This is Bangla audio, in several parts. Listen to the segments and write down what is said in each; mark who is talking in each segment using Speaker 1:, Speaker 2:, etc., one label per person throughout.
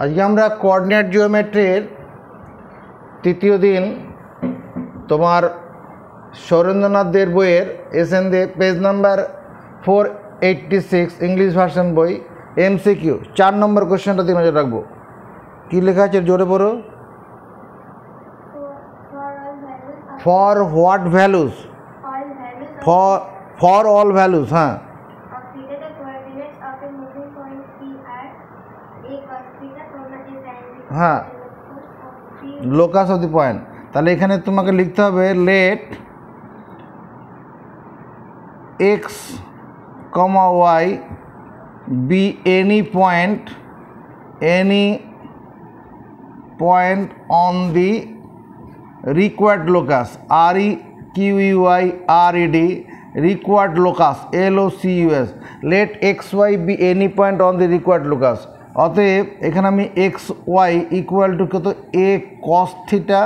Speaker 1: আজকে আমরা কোঅর্ডিনেট জিওমেট্রির তৃতীয় দিন তোমার সৌরেন্দ্রনাথ দের বইয়ের এসএন দে পেজ নাম্বার 486 ইংলিশ ভার্সন বই এমসিকিউ 4 নম্বর কোশ্চেনটা দিয়ে নজর রাখবো। কি লেখা আছে জোরে পড়ো। For what values? For all values. হ্যাঁ, হ্যাঁ, লোকাস অফ দি পয়েন্ট। তাহলে এখানে তোমাকে লিখতে হবে let x comma y be any point on the required locus required required locus LOCUS let xy be any point on the required locus। অতএব এখানে আমি এক্স ওয়াই ইকুয়াল টু কত a cos theta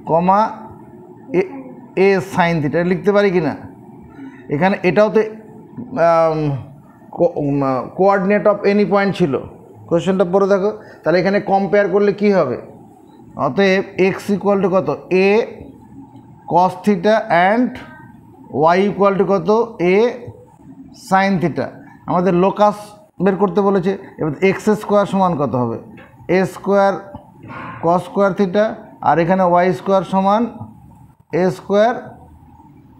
Speaker 1: comma A sine theta লিখতে পারি কি না? এখানে এটাও তো কোঅর্ডিনেট অফ এনি পয়েন্ট ছিল। কোশ্চেনটা পড়ে দেখো। তাহলে এখানে কম্পেয়ার করলে কি হবে? অতএব এক্স ইকুয়াল টু কত a cos theta and y equal to কত এ সাইন থিটা। আমাদের লোকাস বের করতে বলেছে। এবার এক্স স্কোয়ার সমান কত হবে? A square cos square theta আর এখানে ওয়াই স্কোয়ার সমান এ স্কোয়ার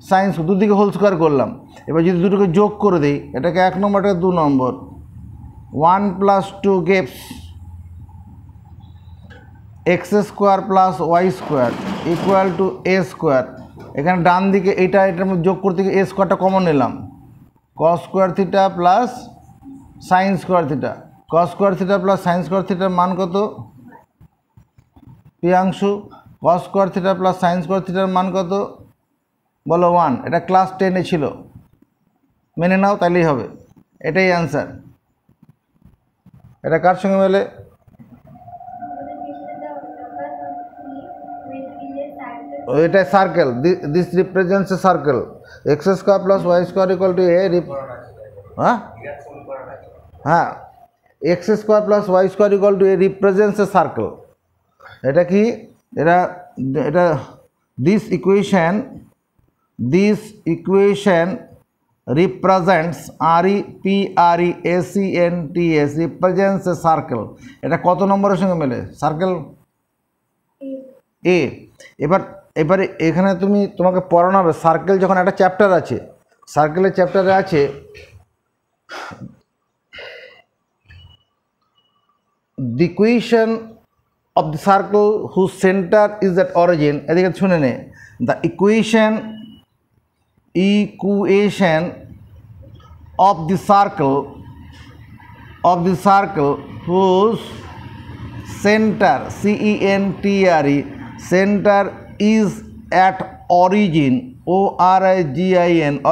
Speaker 1: সাইন, দুদিকে হোল স্কোয়ার করলাম। এবার যদি দুটোকে যোগ করে দিই, এটাকে 1 নম্বর এটাকে 2 নম্বর, 1 + 2 গেপস x square plus y square equal to a square. এখানে ডান দিকে এটার মধ্যে যোগ করতে গিয়ে এ স্কোয়ারটা কমন নিলাম, কস square theta plus sine square theta. কস square theta plus sine square থিটার মান কত প্রিয়াংশু? কস square theta plus sine square থিটার মান কত বলো? 1। এটা ক্লাস 10-এ ছিল, মেনে নাও তাইলেই হবে। এটাই অ্যান্সার। এটা কার সঙ্গে মেলে? এটা circle, this represents a circle. X square plus y square equal to a হ্যাঁ x square plus y square equal to a represents a circle. এটা কি? এটা this equation represents REPRESENTS represents a circle। এটা কত নম্বরের সঙ্গে মেলে? সার্কেল এ। এবারে এখানে তোমাকে পড়ানো হবে সার্কেল যখন একটা চ্যাপ্টার আছে, সার্কেলের চ্যাপ্টারে আছে the equation of the circle whose center is at origin। এদিকে শুনে নে, the equation of the circle whose center center is at origin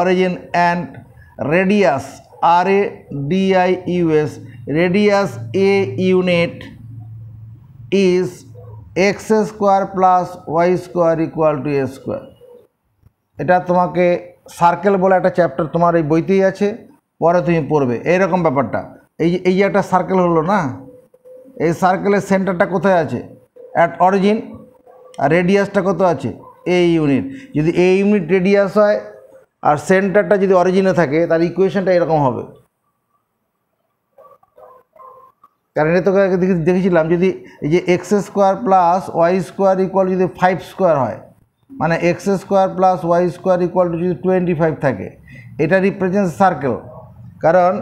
Speaker 1: origin and radius radius a unit is x square plus y square equal to a square। এটা তোমাকে সার্কেল বলে একটা চ্যাপ্টার তোমার এই বইতেই আছে, পরে তুমি পড়বে এইরকম ব্যাপারটা। এই যে একটা সার্কেল হলো না, এই সার্কেলের সেন্টারটা কোথায় আছে? At origin. আর রেডিয়াসটা কত আছে? এ ইউনিট। যদি এ ইউনিট রেডিয়াস হয় আর সেন্টারটা যদি অরিজিনে থাকে, তার ইকুয়েশনটা এরকম হবে। কারণ এটা তোকে দেখেছিলাম, যদি এই যে x square plus y square equal যদি 5 স্কোয়ার হয়, মানে x square plus y square equal to যদি 25 থাকে, এটা রিপ্রেজেন্টস সার্কেল। কারণ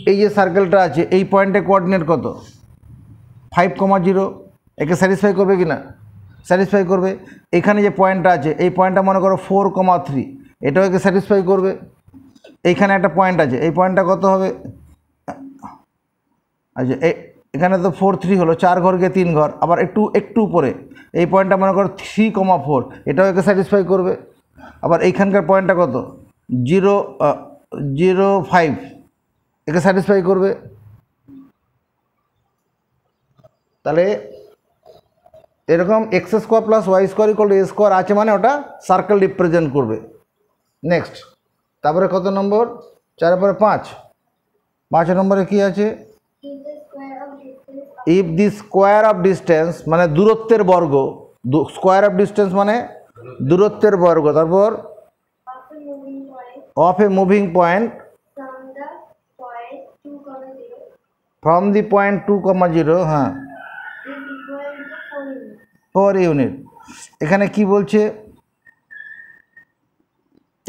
Speaker 1: এই যে সার্কেলটা আছে, এই পয়েন্টে কোঅর্ডিনেট কত? 5,0। একে স্যাটিসফাই করবে কি না? স্যাটিসফাই করবে। এখানে যে পয়েন্টটা আছে, এই পয়েন্টটা মনে করো 4,3, এটাও একে স্যাটিসফাই করবে। এইখানে একটা পয়েন্ট আছে, এই পয়েন্টটা কত হবে? আচ্ছা, এখানে তো 4,3 হলো, 4 ঘর গিয়ে 3 ঘর, আবার একটু উপরে এই পয়েন্টটা মনে করো 3,4, এটাও একে স্যাটিসফাই করবে। আবার এইখানকার পয়েন্টটা কত? 0.05, একে স্যাটিসফাই করবে। তাহলে এরকম x square plus y square equal to a square আছে, মানে ওটা সার্কেল রিপ্রেজেন্ট করবে। নেক্সট, তারপরে কত নম্বর? 4 পরে 5 নম্বরে কি আছে? If the square of distance মানে দূরত্বের বর্গ, স্কোয়ার অফ ডিস্টেন্স মানে দূরত্বের বর্গ, তারপর of A moving point from the point 2,0, হ্যাঁ 4 ইউনিট। এখানে কি বলছে,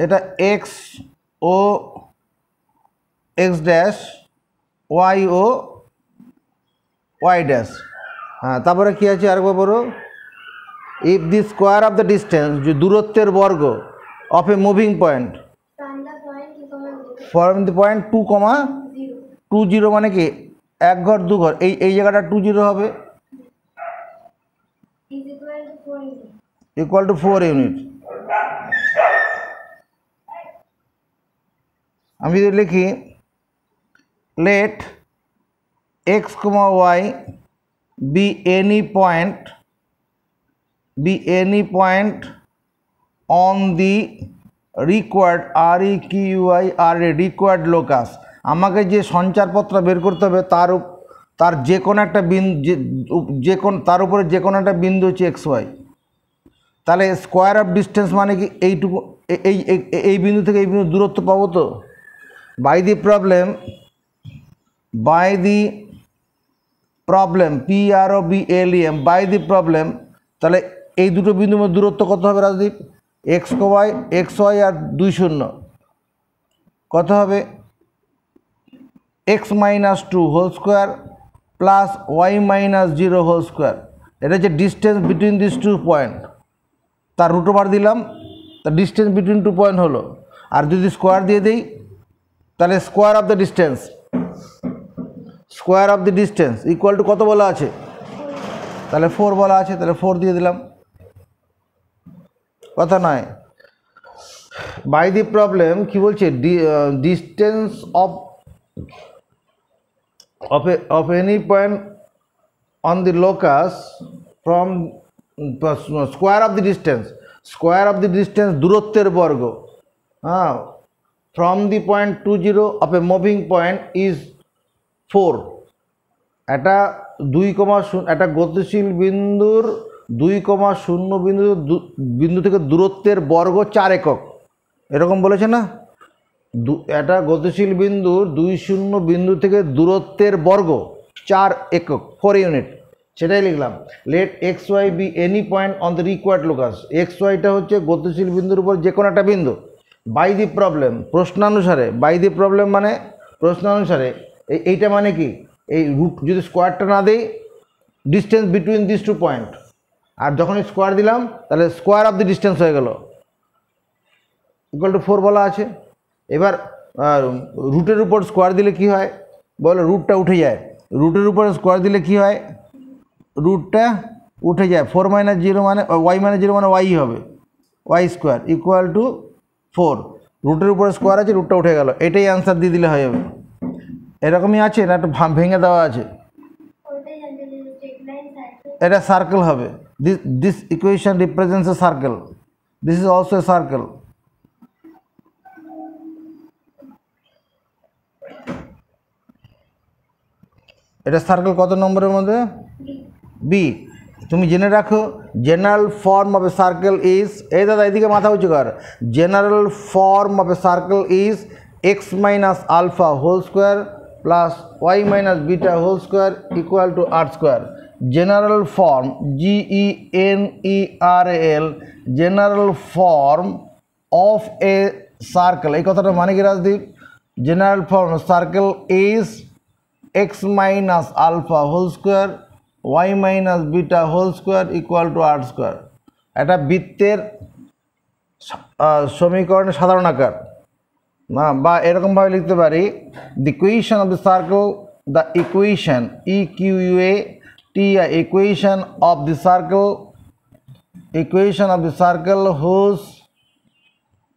Speaker 1: এটা এক্স ও এক্স ড্যাশ, ওয়াই ও ওয়াই ড্যাশ, হ্যাঁ তারপরে কী আছে আরেকবার বলো, if the square of the distance, যে দূরত্বের বর্গ, of A moving point from the point 2,20 মানে কি 1 ঘর 2 ঘর, এই জায়গাটা 20 হবে, ইকুয়াল টু 4 ইউনিট। আমি যদি লিখি let x, y be any point on the required required locus, আমাকে যে সঞ্চারপত্র বের করতে হবে তার যে কোনো একটা তার উপরে যে কোনো একটা বিন্দু হচ্ছে এক্স ওয়াই। তাহলে স্কোয়ার অফ ডিস্টেন্স মানে কি এইটুকু, এই বিন্দু থেকে এই বিন্দু দূরত্ব পাবো তো। By the problem PROBLEM by the problem, তাহলে এই দুটো বিন্দুর মধ্যে দূরত্ব কত হবে রাজদীপ? এক্স ওয়াই আর 2 0 কত হবে? x-2 whole square plus y-0 whole square. এটা হচ্ছে ডিস্টেন্স বিটুইন দিস 2 পয়েন্ট, তার রুট ওভার দিলাম, তার ডিস্টেন্স বিটুইন 2 পয়েন্ট হলো। আর যদি স্কোয়ার দিয়ে দিই তাহলে square of the distance equal to কত বলা আছে? তাহলে 4 বলা আছে, তাহলে 4 দিয়ে দিলাম, কথা নয়। বাই দি প্রবলেম কি বলছে, distance of any point on the locus from square of the distance দূরত্বের বর্গ, হ্যাঁ, from the point 20 of a moving point is 4। এটা 2,0, একটা গতিশীল বিন্দুর 2,0 বিন্দু থেকে দূরত্বের বর্গ 4 একক, এরকম বলেছে না। একটা গতিশীল বিন্দুর 2,0 বিন্দু থেকে দূরত্বের বর্গ 4 একক, 4 ইউনিট, সেটাই লিখলাম। Let x y be any point on the required locus, x ওয়াইটা হচ্ছে গতিশীল বিন্দুর উপর যে কোনো একটা বিন্দু। বাই দি প্রবলেম, প্রশ্নানুসারে, বাই দি প্রবলেম মানে প্রশ্নানুসারে, এইটা মানে কি, এই রুট যদি স্কোয়ারটা না দেই, ডিস্টেন্স বিটুইন দিস 2 পয়েন্ট, আর যখন স্কোয়ার দিলাম তাহলে স্কোয়ার অফ দি ডিস্টেন্স হয়ে গেল, ইকুয়াল টু 4 বলা আছে। এবার রুটের উপর স্কোয়ার দিলে কি হয় বলো, রুটটা উঠে যায়, রুটের উপর স্কোয়ার দিলে কি হয়, রুটটা উঠে যায়। 4 - 0 মানে y-0 মানে y হবে, y স্কোয়ার ইকুয়াল টু 4, রুটের উপরে স্কোয়ার আছে, রুটটা উঠে গেল, এটাই অ্যান্সার দিয়ে দিলে হয়ে যাবে। এরকমই আছে না, একটা ভেঙে দেওয়া আছে, এটা সার্কেল হবে। This equation represents a circle, this is also a circle. এটা সার্কেল কত নম্বরের মধ্যে? বি। তুমি জেনে রাখো, general form of a circle is, এই দাদা এদিকে মাথা উঁচু কর, general form of a circle is x - alpha whole square plus y-beta whole square equal to r square. General form, GENERAL, general form of a circle, এই কথাটা মানে কি Rajdeep? General form circle is x - alpha whole square y-beta whole square equal to r square. এটা বৃত্তের সমীকরণের সাধারণ আকার, না, বা এরকমভাবে লিখতে পারি, the equation of the circle, the equation EQUATI, equation of the circle whose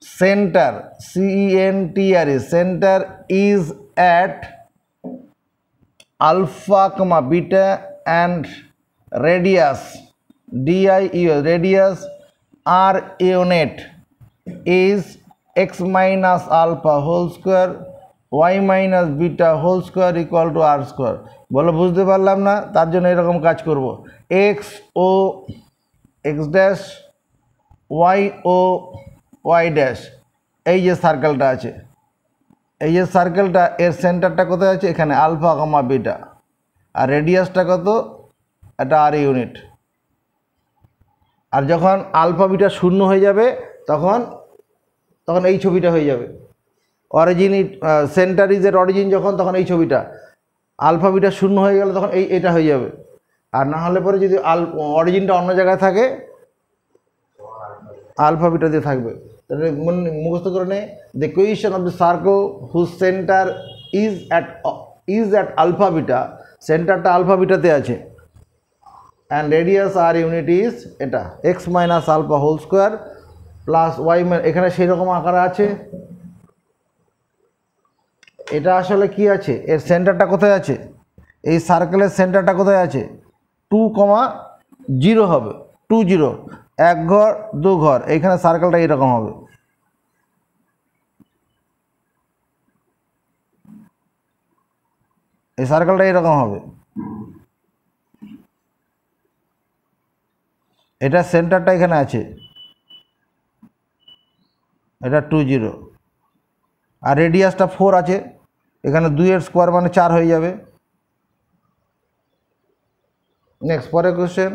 Speaker 1: center, CENTR, center is at alpha, beta and radius, DIU, radius R unit is x - alpha whole square y minus beta whole square equal to r square. বলো বুঝতে পারলাম না, তার জন্য এরকম কাজ করব। এক্স ও এক্স ড্যাশ, ওয়াই ও ওয়াই ড্যাশ, এই যে সার্কেলটা আছে, এই যে সার্কেলটা, এর সেন্টারটা কোথায় আছে? এখানে আলফা কমা বিটা। আর রেডিয়াসটা কত? এটা আর ইউনিট। আর যখন আলফা বিটা শূন্য হয়ে যাবে তখন তখন এই ছবিটা হয়ে যাবে। অরিজিন সেন্টার ইজ এর অরিজিন যখন, তখন এই ছবিটা। আলফা বিটা শূন্য হয়ে গেলে তখন এটা হয়ে যাবে। আর না হলে পরে যদি অরিজিনটা অন্য জায়গায় থাকে, আলফা বিটা দিয়ে থাকবে। তাহলে মুখস্থ করে নে, the equation of the circle whose centre is at alpha beta, সেন্টারটা আলফা বিটাতে আছে, and radius r unit is এটা x minus alpha whole square plus y, এখানে সেই রকম আকারে আছে। এটা আসলে কি আছে? এর সেন্টারটা কোথায় আছে? এই সার্কেলের সেন্টারটা কোথায় আছে? 2,0 হবে, 2,0, এক ঘর দু ঘর, এইখানে সার্কেলটা এরকম হবে। এই সার্কেলটা এরকম হবে। এটা সেন্টারটা এখানে আছে, এটা 2,0, আর রেডিয়াসটা 4 আছে, এখানে 2 এর স্কোয়ার মানে 4 হয়ে যাবে। নেক্সট, পরের কোশ্চেন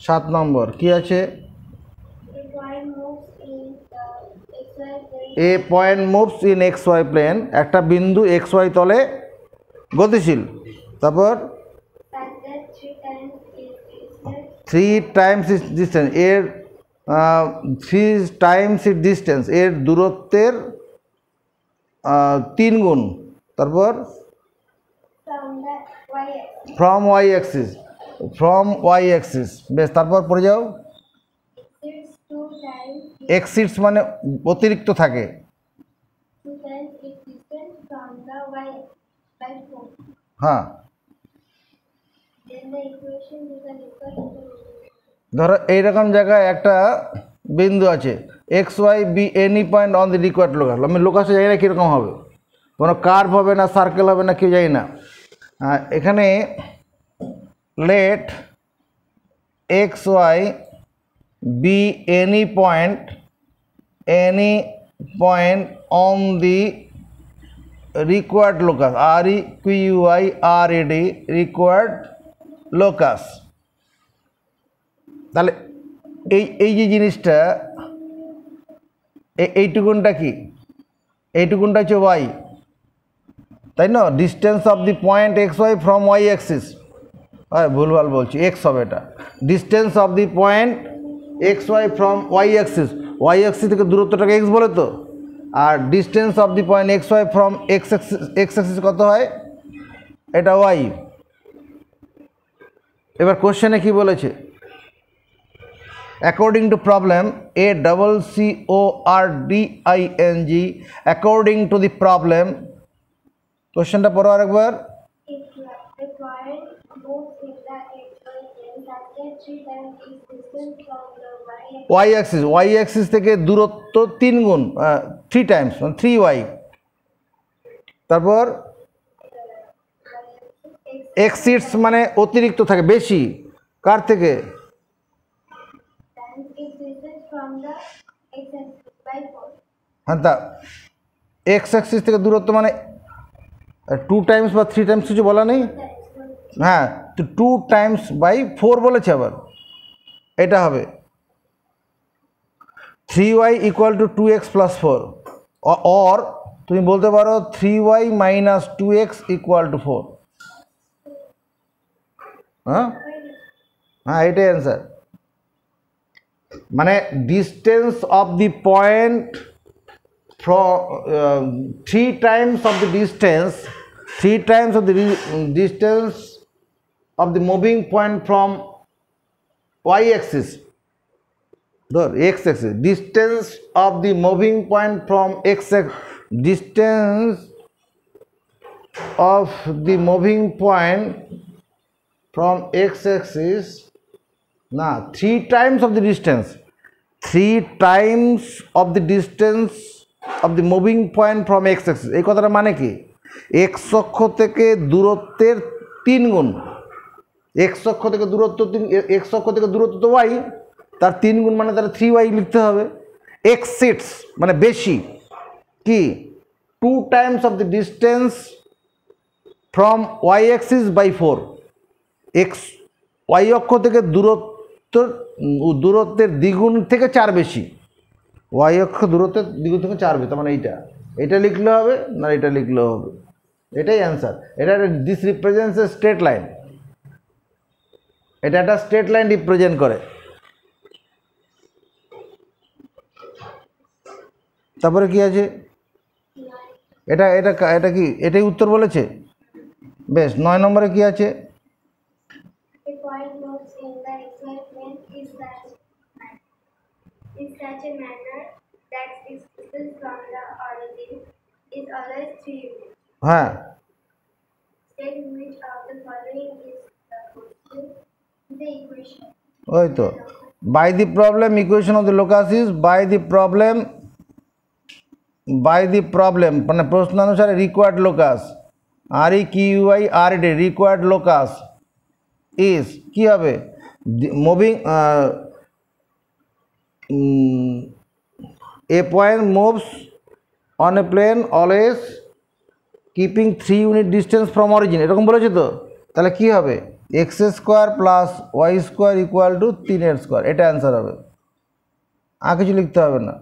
Speaker 1: 7 নম্বর কি আছে? A point moves in x y plane, একটা বিন্দু এক্স ওয়াই তলে গতিশীল। তারপর 3 টাইমস ইস ডিস্টেন্স, এর 3 টাইমস ইট ডিস্টেন্স, এর দূরত্বের 3 গুণ। তারপর from y axis, from y axis. বেশ, তারপর পড়ে যাও। এক্সিডস মানে অতিরিক্ত থাকে। হ্যাঁ, ধরো এইরকম জায়গায় একটা বিন্দু আছে, x y be any point on the required locus. আমি লোকাসে জানি না কীরকম হবে, কোনো কার্ভ হবে না, সার্কেল হবে না, কেউ জানি না। এখানে let x y be any point on the required locus, r e q i r a d, required locus. তাহলে এই যে জিনিসটা, এইটুকুনটা কি? এইটুকুনটা হচ্ছে ওয়াই, তাই না? Distance of the point x y from y axis, ভুলভাল বলছি, এক্স হবে এটা। Distance of the point x y from y axis, y axis থেকে দূরত্বটাকে এক্স বলে তো। আর distance of the point x y from x axis কত হয়? এটা ওয়াই। এবার কোশ্চেনে কি বলেছে? According to problem, ACCORDING, according to the problem. কোশ্চেনটা পড়ো আরেকবার। ওয়াই অ্যাক্সিস থেকে দূরত্ব 3 গুণ, 3 টাইমস, 3y। তারপর এক্সিডস মানে অতিরিক্ত থাকে, বেশি। কার থেকে? হ্যাঁ, তা এক্স অ্যাক্সিস থেকে দূরত্ব মানে 2 টাইমস বা 3 টাইমস, কিছু বলা নেই। হ্যাঁ, তো 2 টাইমস বাই 4 বলেছে, আবার এটা হবে 3y equal to 2x plus 4, or তুমি বলতে পারো 3y minus 2x equal to 4। হ্যাঁ হ্যাঁ, এটাই অ্যান্সার। মানে distance of the point from 3 times of the distance, 3 times of the distance of the moving point from y axis, the x axis, distance of the moving point from x axis, distance of the moving point from x axis, na 3 times of the distance, 3 times of the distance of the moving point from x Axis. এই কথাটা মানে কি, এক্স অক্ষ থেকে দূরত্বের 3 গুণ, এক্স অক্ষ থেকে দূরত্ব এক্স অক্ষ থেকে দূরত্ব তো ওয়াই, তার 3 গুণ মানে তার 3y লিখতে হবে। এক্সিডস মানে বেশি, কি 2 times of the distance from y axis by 4। X y অক্ষ থেকে দূরত্বের দ্বিগুণ থেকে 4 বেশি, ওয়াই অক্ষ দূরত্বের দ্বিগুণ থেকে 4 বেশি, তার মানে এইটা লিখলে হবে না এটা লিখলেও হবে, এটাই অ্যান্সার। এটা this represents A straight line, এটা একটা স্ট্রেট লাইন রিপ্রেজেন্ট করে। তারপরে কি আছে, এটা এটা এটা কি এটাই উত্তর বলেছে। বেশ, 9 নম্বরে কি আছে, হ্যাঁ ওই তো by the problem equation of the locus is by the problem মানে প্রশ্ন অনুসারে required locus, r e q i r d required locus is কি হবে, moving a point moves on a plane always keeping 3 unit distance from origin, এরকম বলেছে তো। তাহলে কি হবে, x square plus y square equal to 3 square, এটা অ্যান্সার হবে, আর কিছু লিখতে হবে না।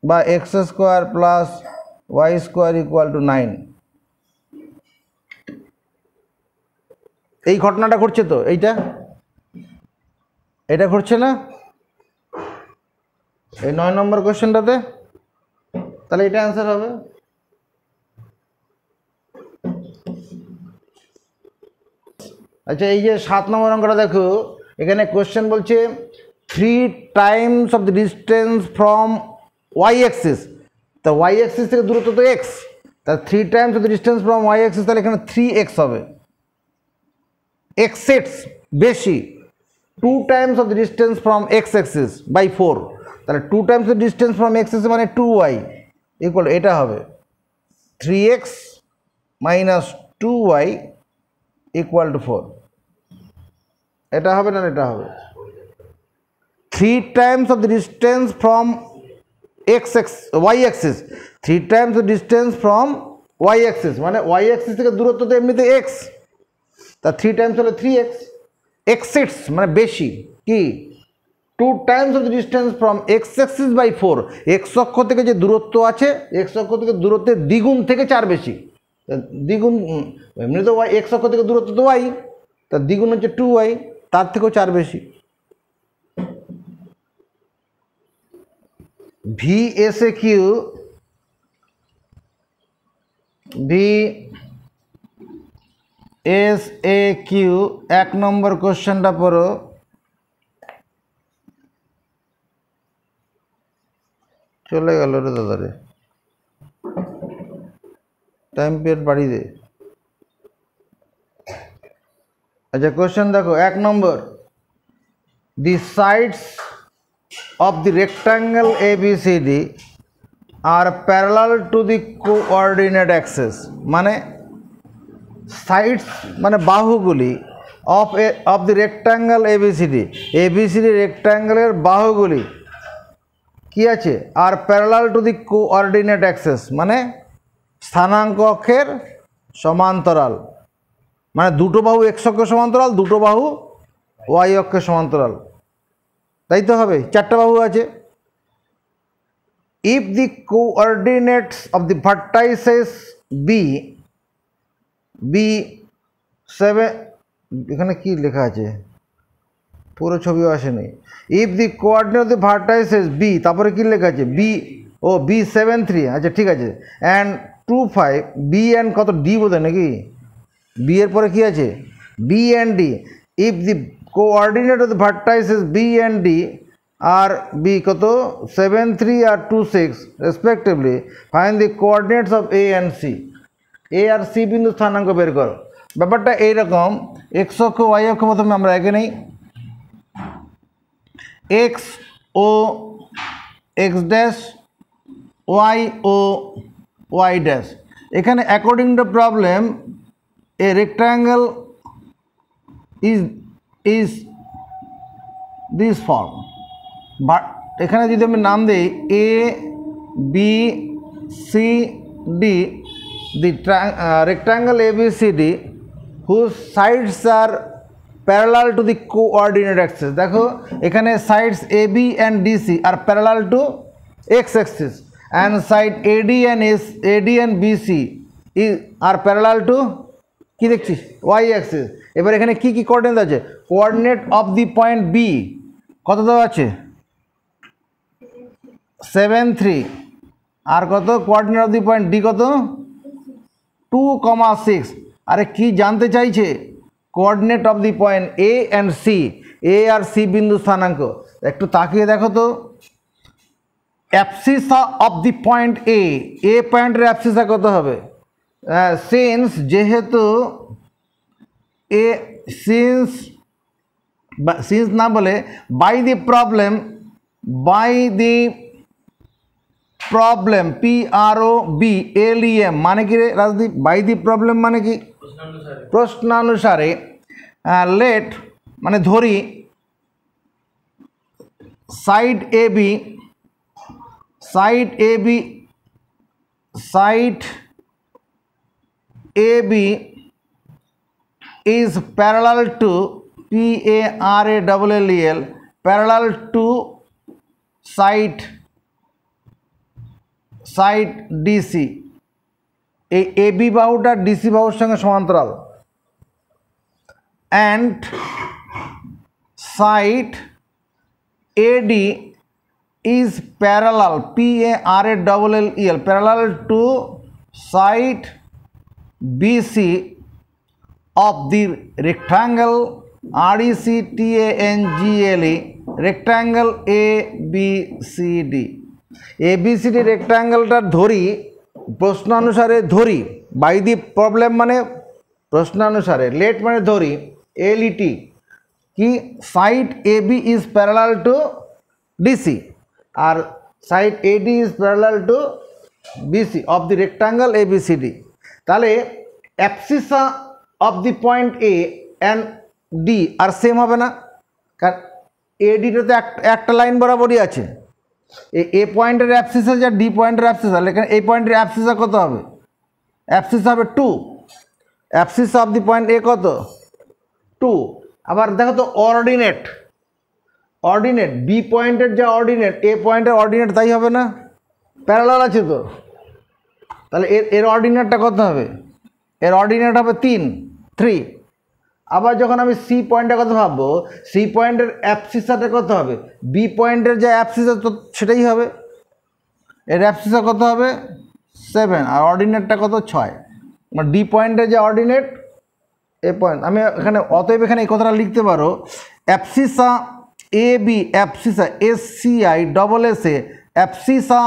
Speaker 1: বা x square plus y square equal to 9। এই ঘটনাটা ঘটছে তো, এটা ঘটছে না এই 9 নম্বর কোশ্চেনটাতে, তাহলে এটা অ্যান্সার হবে। আচ্ছা, এই যে 7 নম্বর অঙ্কটা দেখো, এখানে কোশ্চেন বলছে 3 times of the distance from y axis, তা ওয়াই অ্যাক্সিস থেকে দূরত্ব তো এক্স, তা 3 times of the distance from y axis, তাহলে এখানে 3x হবে। এক্সিডস বেশি, 2 times of the distance from x axis by 4, তাহলে 2 times of distance from x axis মানে 2y ইকুয়াল, এটা হবে 3x minus 2y equal to 4, এটা হবে না এটা হবে। 3 times of the distance from y axis, 3 times the distance from y axis মানে ওয়াই অ্যাক্সিস থেকে দূরত্ব তো এমনিতে এক্স, তা 3 টাইমস হলে 3x। এক্সিডস মানে বেশি, কি 2 times of the distance from x axis by 4, x অক্ষ থেকে যে দূরত্ব আছে এক্স অক্ষ থেকে দূরত্বের দ্বিগুণ থেকে 4 বেশি, দ্বিগুণ এমনি তো ওয়াই, এক্স অক্ষ থেকে দূরত্ব তো ওয়াই, তার দ্বিগুণ হচ্ছে 2y, তার থেকেও 4 বেশি। VSAQ 1 নম্বর কোশ্চেনটা পড়ো। চলে গেল রে দাদা রে, টাইম পিরিয়ড বাড়িয়ে দে। আচ্ছা, কোশ্চেন দেখো 1 নম্বর, দি sides of the rectangle ABCD are parallel to the coordinate axis, মানে সাইডস মানে বাহুগুলি of the rectangle ABCD রেক্ট্যাঙ্গেলের বাহুগুলি কি আছে, আর parallel to the coordinate axis মানে স্থানাঙ্ক অক্ষের সমান্তরাল, মানে দুটো বাহু এক্স অক্ষের সমান্তরাল, দুটো বাহু ওয়াই অক্ষের সমান্তরাল, তাই তো হবে, 4টা বাহু আছে। If the coordinates of the vertices B7, এখানে কি লেখা আছে পুরো ছবিও আসেনি। If the coordinate of the vertices B, তারপরে কি লেখা আছে B73, আচ্ছা ঠিক আছে, অ্যান্ড 25 B অ্যান্ড কত D বোধহয় নাকি, B এর পরে কি আছে B and D, if the coordinate of the vertices B and D আর B কত 73 আর 26 respectively, find the coordinates of A and C, A আর C বিন্দু স্থানাঙ্ক বের করো। ব্যাপারটা এইরকম, এক্স অক্ষ ওয়াই অক্ষ প্রথমে আমরা এঁকে নেই, এক্স ও এক্স ড্যাশ ওয়াই ও ওয়াই ড্যাশ। এখানে according to problem A rectangle is this form. But এখানে যদি আমি নাম দিই A B C D, the rectangle ABCD whose sides are parallel to the coordinate axis। দেখো এখানে sides AB and DC are parallel to x axis and side AD and BC are parallel to কি দেখছিস y axis। এবার এখানে কি কি কোঅর্ডিনেট আছে? Coordinate of the point B কত দেওয়া আছে? 7 3। আর কত coordinate of the point D কত? 2,6। আরে কি জানতে চাইছে? Coordinate of the point A and C, A আর সি বিন্দু স্থানাঙ্ক। একটু তাকিয়ে দেখো তো, অ্যাবসিসা অফ দি পয়েন্ট এ, এ পয়েন্টের অ্যাবসিসা কত হবে? সিন্স যেহেতু এ সিন্স না বলে বাই দি প্রবলেম PROBLEM মানে কি রে রাজদীপ? বাই দি প্রবলেম মানে কি? প্রশ্নানুসারে। লেট মানে ধরি side AB is parallel to PARALLEL parallel to side DC। এই AB বাহুটা DC বাহুর সঙ্গে সমান্তরাল। and side AD is parallel PARALLEL parallel to side BC of the rectangle RECTANGLE rectangle ABCD। ABCD রেক্ট্যাঙ্গেলটার ধরি প্রশ্নানুসারে ধরি, বাই দি প্রবলেম মানে প্রশ্নানুসারে, লেট মানে ধরি LET কি side AB is parallel to DC আর side AD is parallel to BC of the rectangle ABCD। তাহলে abscissa of the point A and D আর সেম হবে না, কারণ ADটা তো একটা লাইন বরাবরই আছে। এ পয়েন্টের অ্যাবসিসা যা ডি পয়েন্টের অ্যাবসিসা, এখানে এই পয়েন্টের অ্যাবসিসা কত হবে? অ্যাবসিসা হবে 2। অ্যাবসিসা অফ দি পয়েন্ট এ কত? 2। আবার দেখো তো অর্ডিনেট বি পয়েন্টের যা অর্ডিনেট এ পয়েন্টের অর্ডিনেট তাই হবে না? প্যারালাল আছে তো, তাহলে এর অর্ডিনেটটা কত হবে? এর অর্ডিনেট হবে 3। আবার যখন আমি সি পয়েন্টের কথা ভাববো, সি পয়েন্টের অ্যাবসিসাটা কত হবে? বি পয়েন্টের যা অ্যাবসিসা তো সেটাই হবে। এর অ্যাবসিসা কত হবে? 7 আর অর্ডিনেটটা কত? 6। মানে ডি পয়েন্টের যে অর্ডিনেট এ পয়েন্ট, আমি এখানে অতএব এখানে এই কথাটা লিখতে পারো abscissa AB abscissa SCISSA abscissa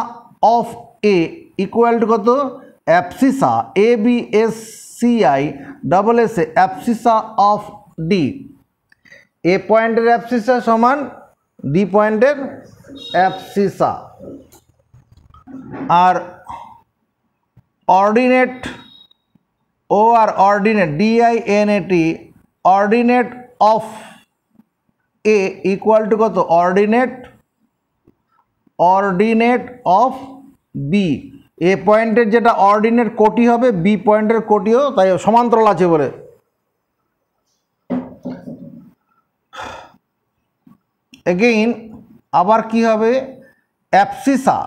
Speaker 1: of A equal to কত? Abscissa ABSCISSA abscissa of D. A পয়েন্টের অ্যাবসিসা সমান ডি পয়েন্টের অ্যাবসিসা। আর অর্ডিনেট ও আর ordinate DINAT ordinate of A equal to কত? Ordinate of B. এ পয়েন্টের যেটা অর্ডিনেট কোটি হবে বি পয়েন্টের কোটিও তাই সমান্তরাল আছে বলে। এগেইন আবার কি হবে? Abscissa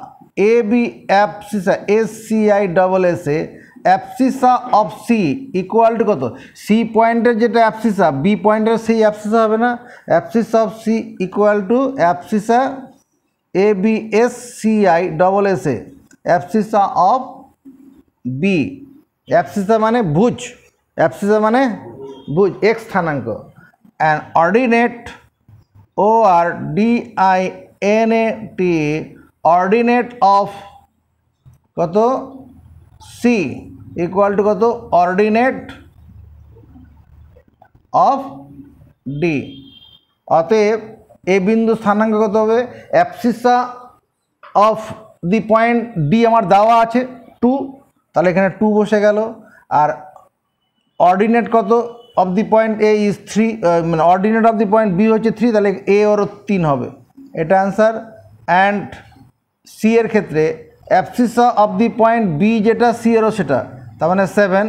Speaker 1: AB abscissa SCISSA abscissa of C equal to কত? সি পয়েন্টের যেটা অ্যাবসিসা বি পয়েন্টের সেই অ্যাবসিসা হবে না? Abscissa of C equal to abscissa ABSCISSA abscissa of B. Abscissa মানে ভুজ, অ্যাবসিসা মানে ভুজ x স্থানাঙ্ক। And ordinate ORDINAT ordinate of কত? সি ইকুয়াল টু কত? Ordinate of D. অতএব এ বিন্দু স্থানাঙ্ক কত হবে? Abscissa of the point D আমার দেওয়া আছে 2, তাহলে এখানে 2 বসে গেল। আর অর্ডিনেট কত of the point A is 3, মানে ordinate of the point B হচ্ছে 3, তাহলে এ ওরও 3 হবে, এটা অ্যান্সার। অ্যান্ড সি এর ক্ষেত্রে abscissa of the point B যেটা সি এরও সেটা, তার মানে 7।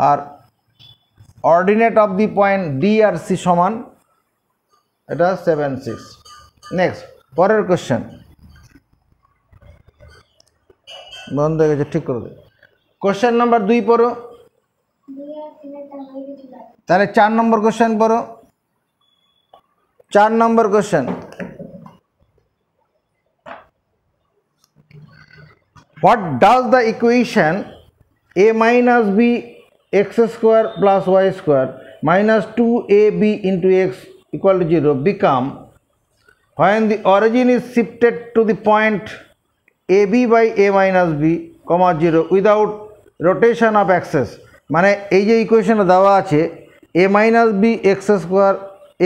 Speaker 1: আর ordinate of the point D আর সি সমান, এটা 7, 6। নেক্সট পরের কোশ্চেন, বন্ধ হয়ে গেছে, ঠিক করে দে। কোশ্চেন নাম্বার 2 পড়ো, তাহলে 4 নম্বর কোশ্চেন পড়ো। 4 নম্বর question, what does the equation a minus b x square plus y square minus 2ab into x equal to 0 become when the origin is shifted to the point ab by a minus b, 0 without rotation of axis? মানে এই যে ইকুয়েশনটা দেওয়া আছে a minus b x square,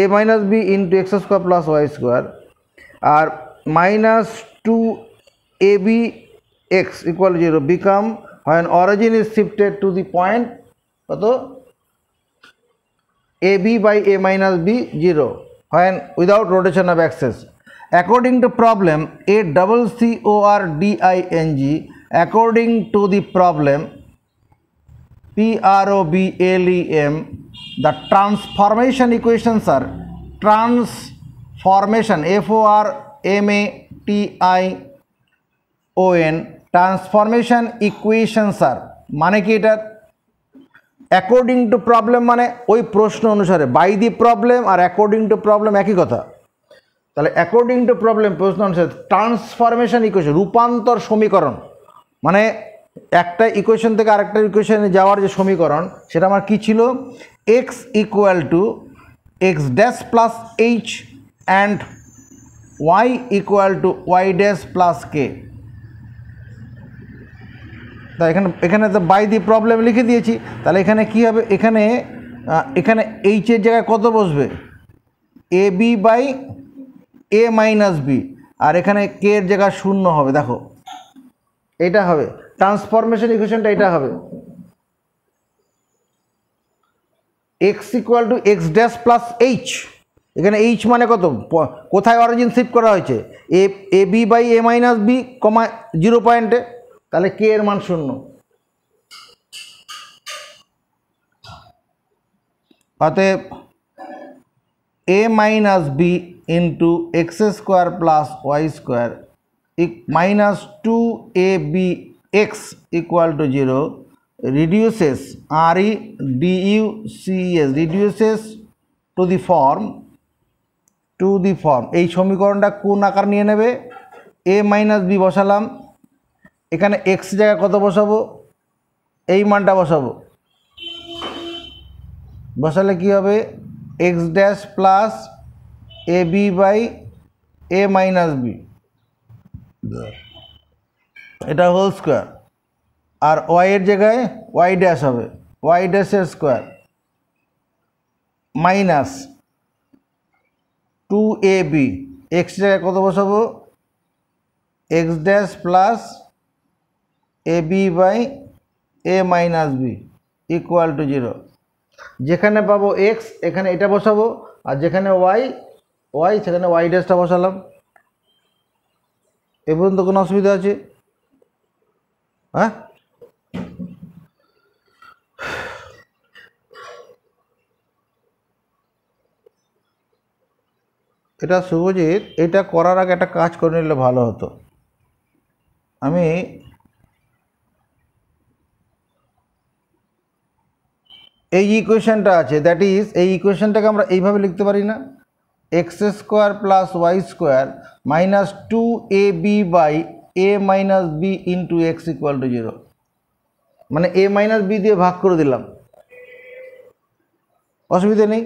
Speaker 1: a minus b into x square plus y square আর minus 2ab x equal to 0 become when origin is shifted to the point কত ab by a minus b 0 when without rotation of axis. According to problem ACCORDING, according to the problem PROBLEM, the transformation equations are transformation FORMATION, transformation equations আর মানে কি এটা অ্যাকর্ডিং টু প্রবলেম মানে ওই প্রশ্ন অনুসারে, বাই দি প্রবলেম আর অ্যাকর্ডিং টু প্রবলেম একই কথা। তাহলে অ্যাকর্ডিং টু প্রবলেম প্রশ্ন অনুসারে ট্রান্সফরমেশন ইকুয়েশন, রূপান্তর সমীকরণ, মানে একটা ইকুয়েশন থেকে আরেকটা ইকুয়েশনে যাওয়ার যে সমীকরণ সেটা আমার কী ছিল, x equal to x dash plus h and y equal to y dash plus k. তা এখানে তো বাই দি প্রবলেম লিখে দিয়েছি, তাহলে এখানে কি হবে, এখানে এইচের জায়গায় কত বসবে, a b by a minus b, আর এখানে কে এর জায়গায় 0 হবে। দেখো এটা হবে ট্রান্সফরমেশন ইকুয়েশনটা, এটা হবে x equal to x dash plus h. এখানে এইচ মানে কত, কোথায় অরিজিন শিফট করা হয়েছে, a b by a minus b, 0 পয়েন্টে, তাহলে কে এর মান 0। অতএব a minus b into x square plus y square minus 2ab x equal to 0 reduces REDUCES reduces to the form এই সমীকরণটা কোন আকার নিয়ে নেবে, a মাইনাস বি বসালাম, এখানে x জায়গায় কত বসাবো, এই মানটা বসাবো, বসালে কি হবে x dash plus a b by a minus b, এটা হোল স্কোয়ার, আর ওয়াই এর জায়গায় ওয়াই ড্যাশ হবে, ওয়াই ড্যাশের স্কোয়ার মাইনাস 2ab, এক্স জায়গায় কত বসাবো, x dash plus a b by a minus b equal to 0। যেখানে পাবো এক্স এখানে এটা বসাবো, আর যেখানে ওয়াই সেখানে ওয়াই ড্যাশটা বসালাম। এ পর্যন্ত কোনো অসুবিধা আছে? হ্যাঁ, এটা শুভজিৎ, এটা করার আগে একটা কাজ করে নিলে ভালো হতো। আমি এই ইকুয়েশনটা আছে, দ্যাট ইজ এই ইকুয়েশনটাকে আমরা এইভাবে লিখতে পারি না, x square plus y square minus 2ab by a minus b into x equal to 0, মানে এ মাইনাস বি দিয়ে ভাগ করে দিলাম, অসুবিধা নেই,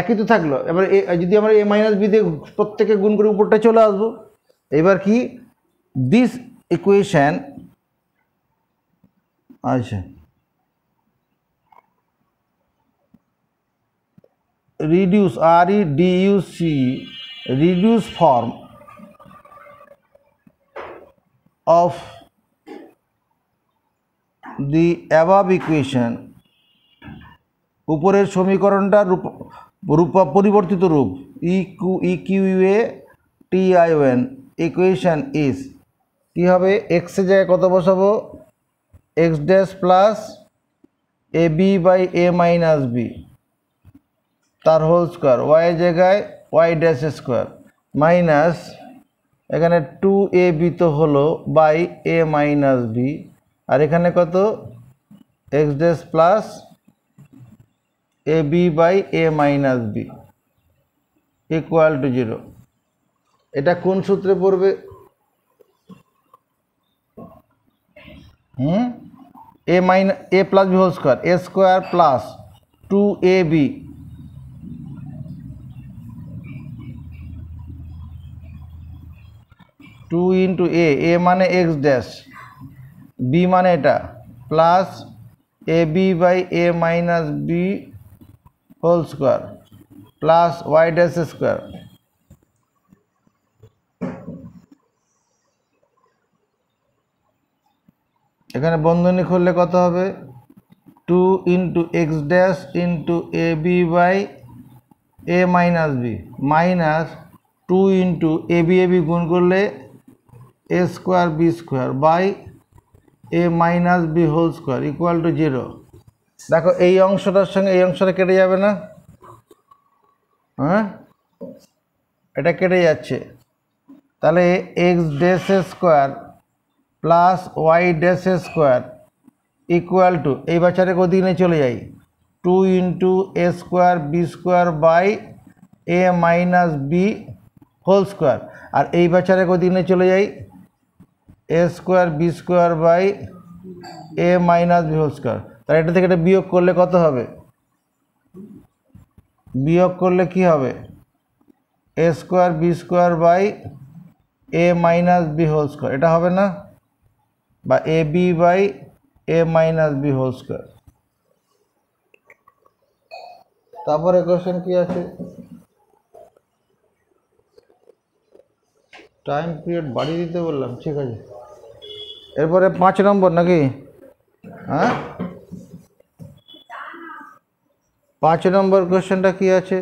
Speaker 1: একই তো থাকলো। এবার যদি আমরা এ মাইনাস বি দিয়ে প্রত্যেকে গুণ করে উপরটা চলে আসবো। এবার কি দিস ইকুয়েশন, আচ্ছা reduce REDUC reduce form of the above equation, উপরের সমীকরণটার রূপ পরিবর্তিত রূপ EQUATION ইকুয়েশন ইজ কী হবে, এক্স এর জায়গায় কত বসাবো, x dash plus a b by a minus b তার হোল স্কোয়ার, ওয়াই এর জায়গায় ওয়াই ড্যাশ স্কোয়ার মাইনাস এখানে 2ab তো হলো বাই এ মাইনাস বি, আর এখানে কত x dash plus a b by a minus b equal to 0। এটা কোন সূত্রে পড়বে, a minus a plus b whole square, a square plus 2ab 2 into a মানে এক্স ড্যাশ, বি মানে এটা plus a b by a minus b whole square plus y dash square. এখানে বন্ধনী খুললে কত হবে, 2 into x dash into a b by a minus b minus 2 into a b গুণ করলে a square b square by a minus b whole square equal to 0। দেখো এই অংশটার সঙ্গে এই অংশটা কেটে যাবে না, হ্যাঁ এটা কেটে যাচ্ছে, তাহলে x dash square plus y dash square equal to এই বাচ্চাটাকে ওদিকে চলে যাই 2 into a square b square by a minus b whole square, আর এই বাচ্চাটাকে ওদিকে চলে যাই a square b square by a minus b whole square. তাহলে এটা থেকে এটা বিয়োগ করলে কত হবে, বিয়োগ করলে কি হবে, a square b square by a minus b whole square, এটা হবে না, বা a b by a minus b whole square. তারপরে কোশ্চেন কি আছে, টাইম পিরিয়ড বাড়িয়ে দিতে বললাম, ঠিক আছে। এরপরে 5 নম্বর নাকি, হ্যাঁ 5 নম্বর কোশ্চেনটা কি আছে,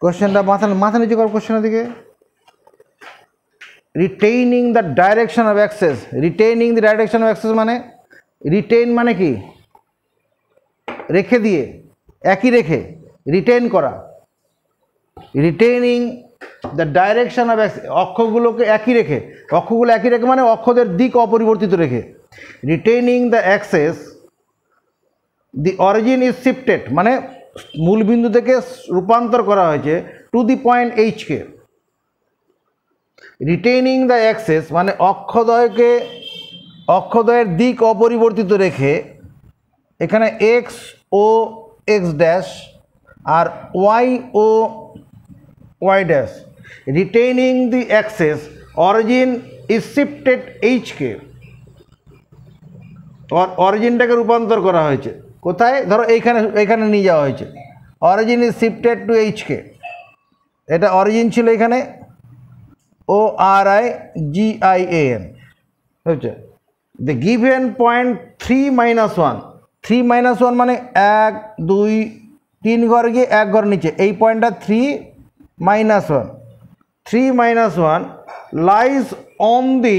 Speaker 1: কোশ্চেনটা মাথা নিচু কর কোশ্চেনের দিকে। Retaining the direction of axes, retaining the direction of axes মানে রিটেইন মানে কি, রেখে দিয়ে, একই রেখে রিটেইন করা, retaining the direction of axes অক্ষগুলোকে একই রেখে, অক্ষগুলো একই রেখে মানে অক্ষদের দিক অপরিবর্তিত রেখে, retaining the axes the origin is shifted মানে মূলবিন্দু থেকে রূপান্তর করা হয়েছে to the point h k, retaining the axes মানে অক্ষদ্বয়ের দিক অপরিবর্তিত রেখে এখানে এক্স ও এক্স ড্যাশ আর ওয়াই ও y dash, retaining the axes origin is shifted h k, অরিজিনটাকে রূপান্তর করা হয়েছে কোথায়, ধরো এইখানে নিয়ে যাওয়া হয়েছে, origin is shifted to h k, এটা অরিজিন ছিল এখানে ORIGIAN হচ্ছে, দ্য গিভেন পয়েন্ট 3-1, 3-1 মানে 1 2 3 ঘর গিয়ে 1 ঘর নিচে, এই পয়েন্টটা 3-1, 3-1 লাইজ অন দি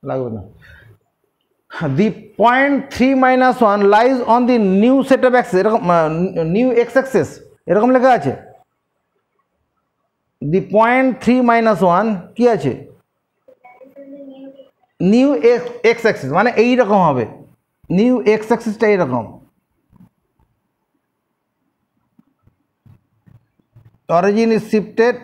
Speaker 1: লাগবে না, the point 3-1 lies on the new set of axis, এরকম নিউ এক্স অ্যাক্সিস এরকম লেখা আছে, the point 3-1 কি আছে, নিউ এক্স অ্যাক্সিস মানে এই রকম হবে, নিউ এক্স অ্যাক্সিসটা এইরকম, অরিজিন ইজ শিফটেড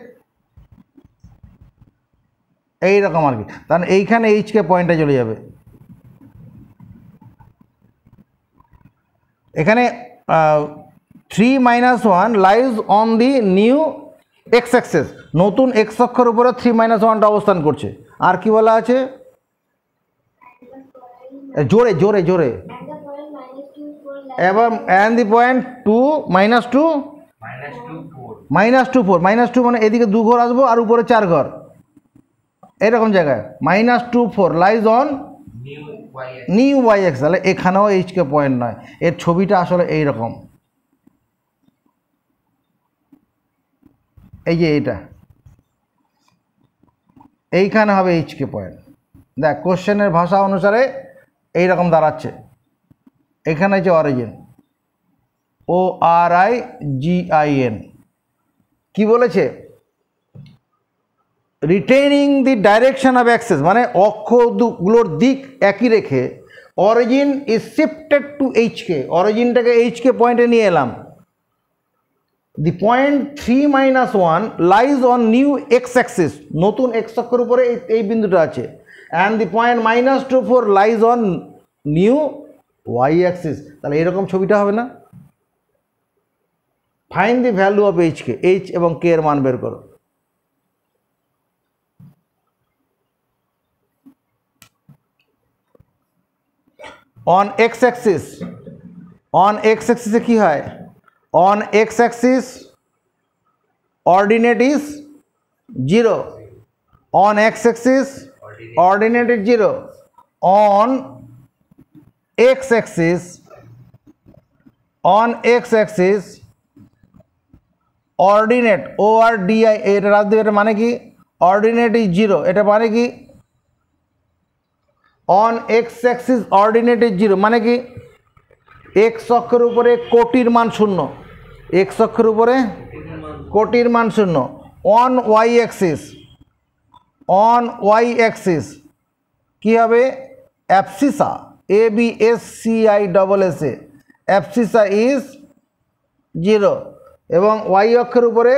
Speaker 1: এইরকম আর কি, তাহলে এইখানে এইচকে পয়েন্টটা চলে যাবে, এখানে 3-1 lies on the new x axis, নতুন এক্স অক্ষের উপরে 3-1টা অবস্থান করছে। আর কি বলা আছে, জোরে জোরে জোরে, এবং অ্যান্ড দি পয়েন্ট 2 -2 -2 4 -2 মানে এদিকে 2 ঘর আসবো আর উপরে 4 ঘর এরকম জায়গায় -2 4 lies on new y x. তাহলে এখানেও এইচকে পয়েন্ট নয়, এর ছবিটা আসলে এইরকম, এই যে এটা এইখানে হবে এইচকে পয়েন্ট। দেখ কোশ্চেনের ভাষা অনুসারে এইরকম দাঁড়াচ্ছে। এখানে হচ্ছে অরিজিন, ORIGIN। কি বলেছে? Retaining the direction of axes, মানে অক্ষগুলোর দিক একই রেখে origin is shifted to h k, অরিজিনটাকে এইচকে পয়েন্টে নিয়ে এলাম। The point 3 - 1 lies on new x axis, নতুন এক্স অক্ষের উপরে এই বিন্দুটা আছে। And the point -2 4 lies on new y axis. তাহলে এরকম ছবিটা হবে না? Find the value of h k, h এবং কে এর মান বের করো। On x Axis, on x অ্যাক্সিসে কী হয়? On x Axis ordinate is 0, on x Axis ordinate is 0, on x Axis, on x Axis ordinate, ORDI, এটা রাখ দেবে, এটা মানে কি? অর্ডিনেট ইজ 0, এটা মানে কি? On x Axis ordinate is 0 মানে কি? এক্স অক্ষের উপরে কোটির মান 0, এক্স অক্ষের উপরে কোটির মান 0। On y axis, on y axis কী হবে? অ্যাবসিসা, ABSCISSA, অ্যাবসিসা ইজ 0 এবং ওয়াই অক্ষের উপরে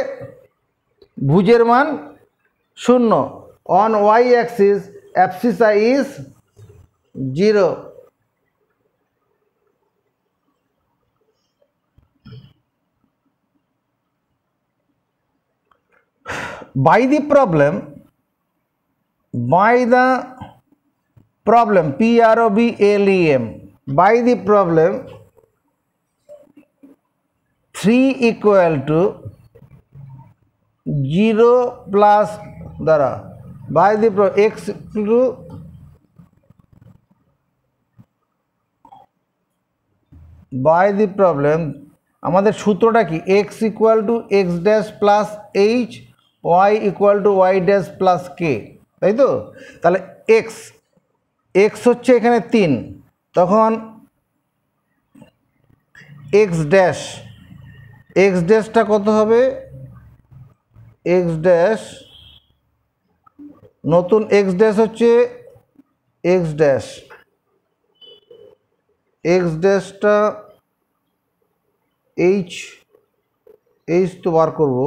Speaker 1: ভুজের মান 0। On y axis abscissa is 0। By the problem, PROBLEM, by the problem 3 equal to 0 plus দ্বারা by the x to by the problem আমাদের সূত্রটা কি? x equal to x dash plus h, y equal to y dash plus k, তাই তো? তাহলে x হচ্ছে এখানে 3, তখন x ড্যাশটা কত হবে? x ড্যাশ, নতুন x ড্যাশ হচ্ছে x ড্যাশটা h তো বার করব,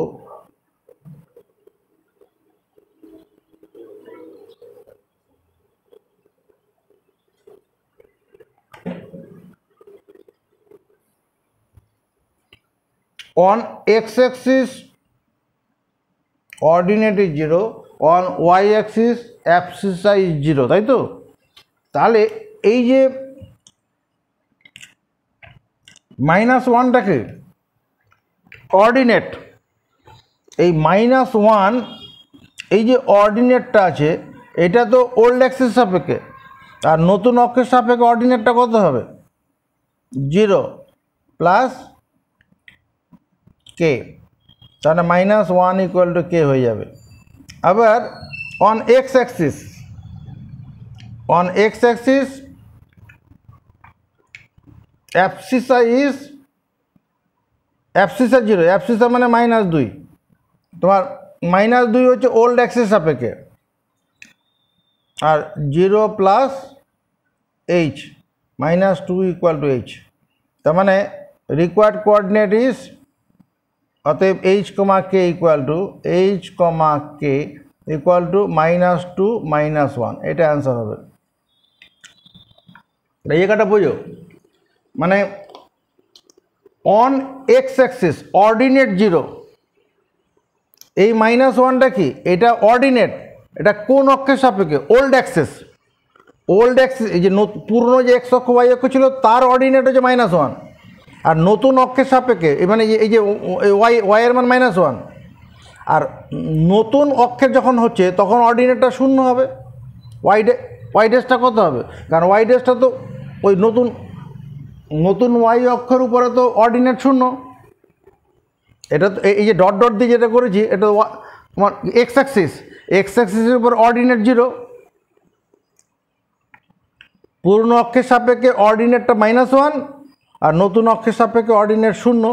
Speaker 1: on x axis ordinate is 0, on y axis abscissa is 0, তাই তো? তাহলে এই যে -1টাকে অর্ডিনেট, এই -1 এই যে অর্ডিনেটটা আছে এটা তো ওল্ড অ্যাক্সিস সাপেক্ষে, আর নতুন অক্ষের সাপেক্ষে অর্ডিনেটটা কত হবে? 0 প্লাস কে, তাহলে -1 ইকুয়াল টু কে হয়ে যাবে। আবার অন এক্স অ্যাক্সিস অ্যাবসিসা 0, অ্যাবসিসা মানে -2, তোমার -2 হচ্ছে ওল্ড অ্যাক্সিস সাপেক্ষে, আর 0 plus H, -2 equal to H, তার মানে রিকোয়ার্ড কোঅর্ডিনেট ইজ, অতএব h, k ইকুয়াল টু -2 -1, এটা অ্যান্সার হবে। এই জায়গাটা বোঝো, মানে অন এক্স অ্যাক্সিস অর্ডিনেট 0, এই -1টা কি? এটা অর্ডিনেট, এটা কোন অক্ষের সাপেক্ষে? ওল্ড অ্যাক্সিস, এই যে পুরনো যে এক্স অক্ষ ওয়াই অক্ষ ছিল তার অর্ডিনেট হচ্ছে -1, আর নতুন অক্ষের সাপেক্ষে মানে এই যে ওয়াইয়ের মান -1, আর নতুন অক্ষের যখন হচ্ছে তখন অর্ডিনেটটা শূন্য হবে। ওয়াই ড্যাশটা কত হবে? কারণ ওয়াই ড্যাশটা তো ওই নতুন ওয়াই অক্ষের উপরে তো অর্ডিনেট শূন্য। এটা তো এই যে ডট ডট দিয়ে যেটা করেছি এটা তোমার এক্স অ্যাক্সিসের উপর অর্ডিনেট 0, পুরনো অক্ষের সাপেক্ষে অর্ডিনেটটা -1 আর নতুন অক্ষের সাপেক্ষে অর্ডিনেট 0,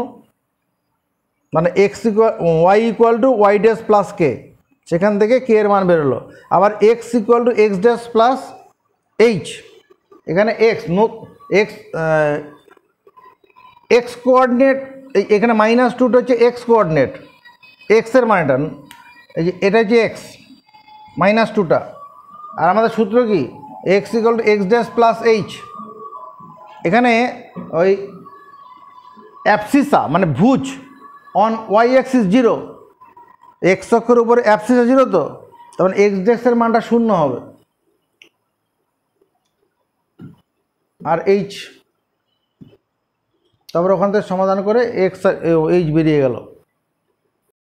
Speaker 1: মানে y equal to y dash plus k, সেখান থেকে কে এর মান বেরোলো। আবার x equal to x dash plus h, এখানে এক্স কোঅর্ডিনেট, এখানে -2টা হচ্ছে এক্স কোঅর্ডিনেট, এক্সের মানেটা এই যে এটা হচ্ছে এক্স, -2টা। আর আমাদের সূত্র কি? X equal to x dash plus h. এখানে ওই অ্যাবসিসা মানে ভুজ অন ওয়াই অ্যাক্সিস 0, এক্স অক্ষের উপরে অ্যাবসিসা 0, তো তখন এক্স ড্যাশের মানটা 0 হবে আর এইচ, তারপর ওখান থেকে সমাধান করে এক্স এইচ বেরিয়ে গেল।